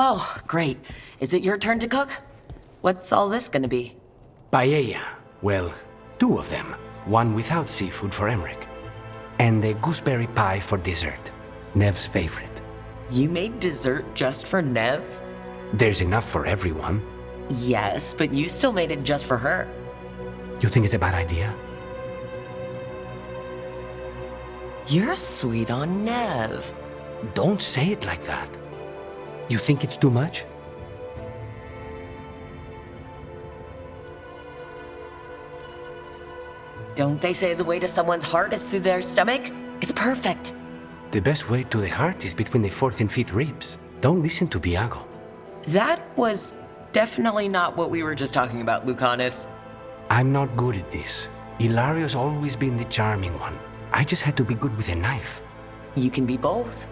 Oh, great. Is it your turn to cook? What's all this gonna be? Paella. Well, 2 of them. One without seafood for Emmerich. And a gooseberry pie for dessert. Neve's favorite. You made dessert just for Neve? There's enough for everyone. Yes, but you still made it just for her. You think it's a bad idea? You're sweet on Neve. Don't say it like that. You think it's too much? Don't they say the way to someone's heart is through their stomach? It's perfect. The best way to the heart is between the 4th and 5th ribs. Don't listen to Biago. That was definitely not what we were just talking about, Lucanis. I'm not good at this. Hilario's always been the charming one. I just had to be good with a knife. You can be both.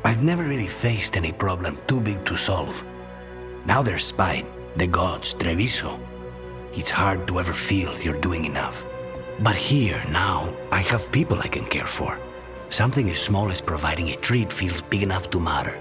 I've never really faced any problem too big to solve. Now there's Spite, the gods, Treviso. It's hard to ever feel you're doing enough. But here, now, I have people I can care for. Something as small as providing a treat feels big enough to matter.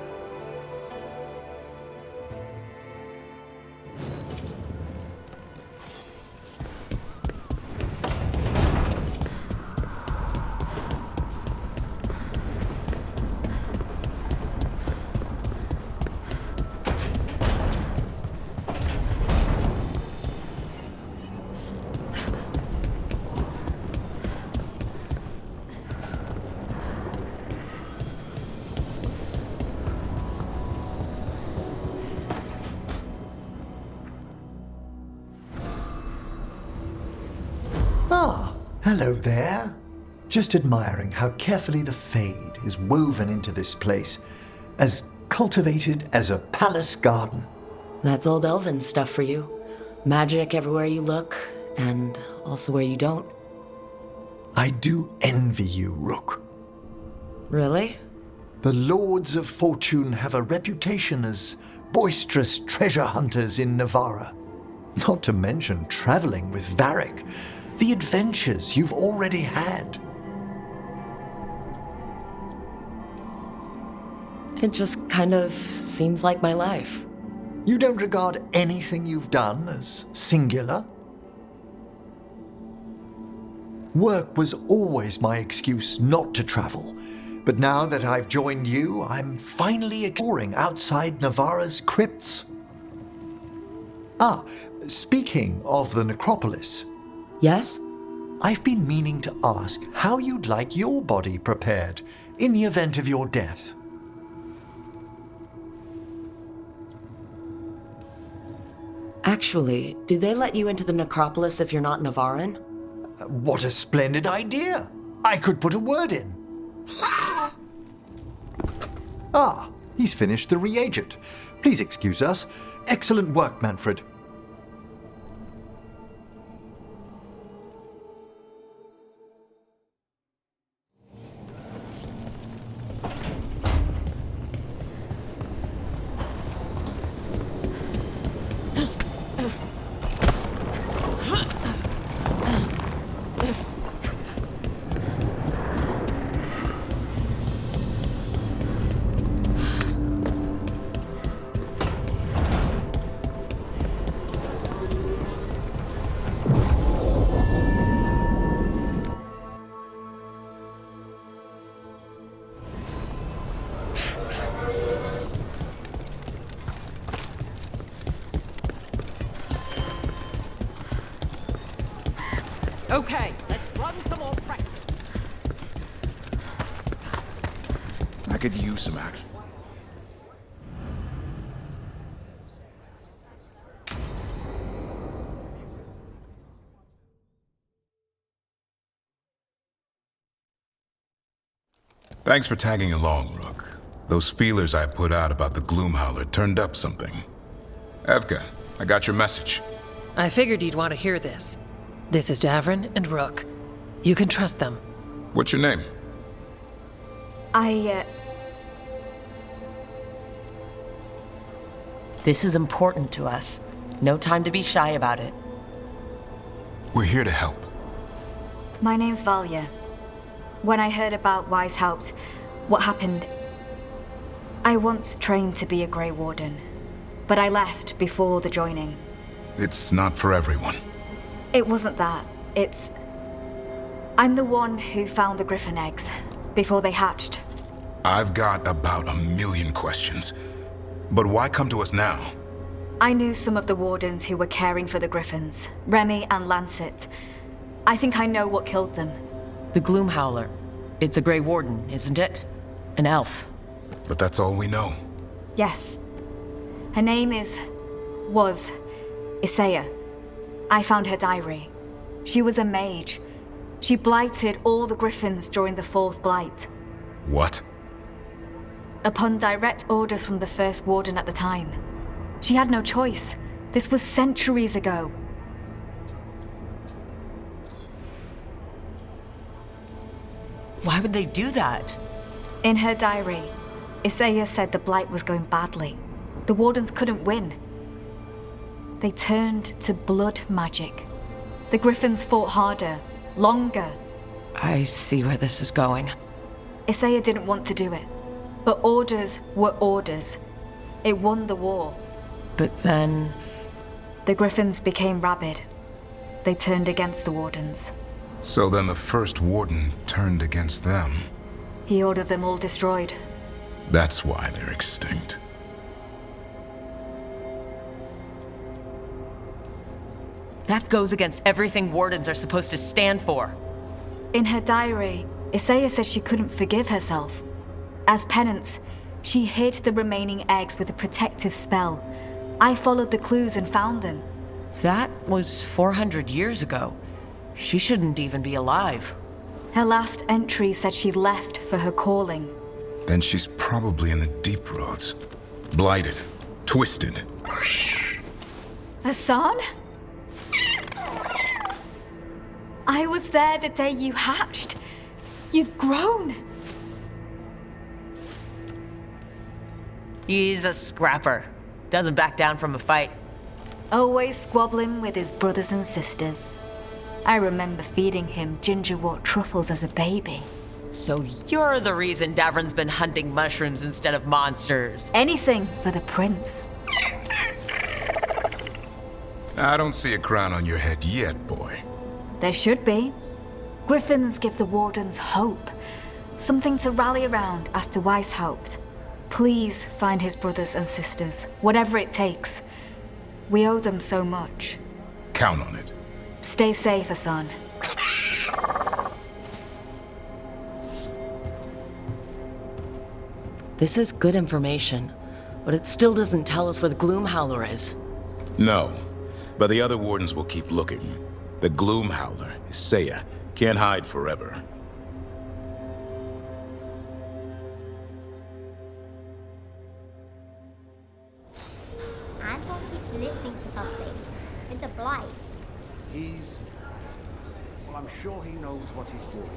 Ah, hello there. Just admiring how carefully the Fade is woven into this place, as cultivated as a palace garden. That's old elven stuff for you. Magic everywhere you look, and also where you don't. I do envy you, Rook. Really? The Lords of Fortune have a reputation as boisterous treasure hunters in Navarra. Not to mention traveling with Varric. The adventures you've already had. It just kind of seems like my life. You don't regard anything you've done as singular? Work was always my excuse not to travel, but now that I've joined you, I'm finally exploring outside Navarra's crypts. Ah, speaking of the necropolis. Yes? I've been meaning to ask how you'd like your body prepared in the event of your death. Actually, do they let you into the necropolis if you're not Navarran? What a splendid idea! I could put a word in. Ah, he's finished the reagent. Please excuse us. Excellent work, Manfred. Okay, let's run some more practice. I could use some action. Thanks for tagging along, Rook. Those feelers I put out about the Gloomhowler turned up something. Evka, I got your message. I figured you'd want to hear this. This is Davrin and Rook. You can trust them. What's your name? This is important to us. No time to be shy about it. We're here to help. My name's Valya. When I heard about Wise Helped, what happened, I once trained to be a Grey Warden, but I left before the joining. It's not for everyone. It wasn't that. I'm the one who found the griffin eggs before they hatched. I've got about 1,000,000 questions. But why come to us now? I knew some of the wardens who were caring for the griffins, Remy and Lancet. I think I know what killed them. The Gloomhowler. It's a Grey Warden, isn't it? An elf. But that's all we know. Yes. Her name was Isaiah. I found her diary. She was a mage. She blighted all the griffins during the fourth blight. What? Upon direct orders from the first warden at the time. She had no choice. This was centuries ago. Why would they do that? In her diary, Isaiah said the blight was going badly. The wardens couldn't win. They turned to blood magic. The griffins fought harder, longer. I see where this is going. Isaiah didn't want to do it, but orders were orders. It won the war. But then... The griffins became rabid. They turned against the wardens. So then the first warden turned against them. He ordered them all destroyed. That's why they're extinct. That goes against everything wardens are supposed to stand for. In her diary, Isaiah said she couldn't forgive herself. As penance, she hid the remaining eggs with a protective spell. I followed the clues and found them. That was 400 years ago. She shouldn't even be alive. Her last entry said she left for her calling. Then she's probably in the deep roads. Blighted. Twisted. Hassan? I was there the day you hatched. You've grown. He's a scrapper. Doesn't back down from a fight. Always squabbling with his brothers and sisters. I remember feeding him gingerwort truffles as a baby. So you're the reason Davron's been hunting mushrooms instead of monsters. Anything for the prince. I don't see a crown on your head yet, boy. There should be. Griffins give the wardens hope. Something to rally around after Weishaupt. Please find his brothers and sisters, whatever it takes. We owe them so much. Count on it. Stay safe, Hassan. This is good information, but it still doesn't tell us where the Gloomhowler is. No, but the other wardens will keep looking. The Gloomhowler, Isaiah, can't hide forever. Anton keeps listening to something. It's a blight. Well, I'm sure he knows what he's doing.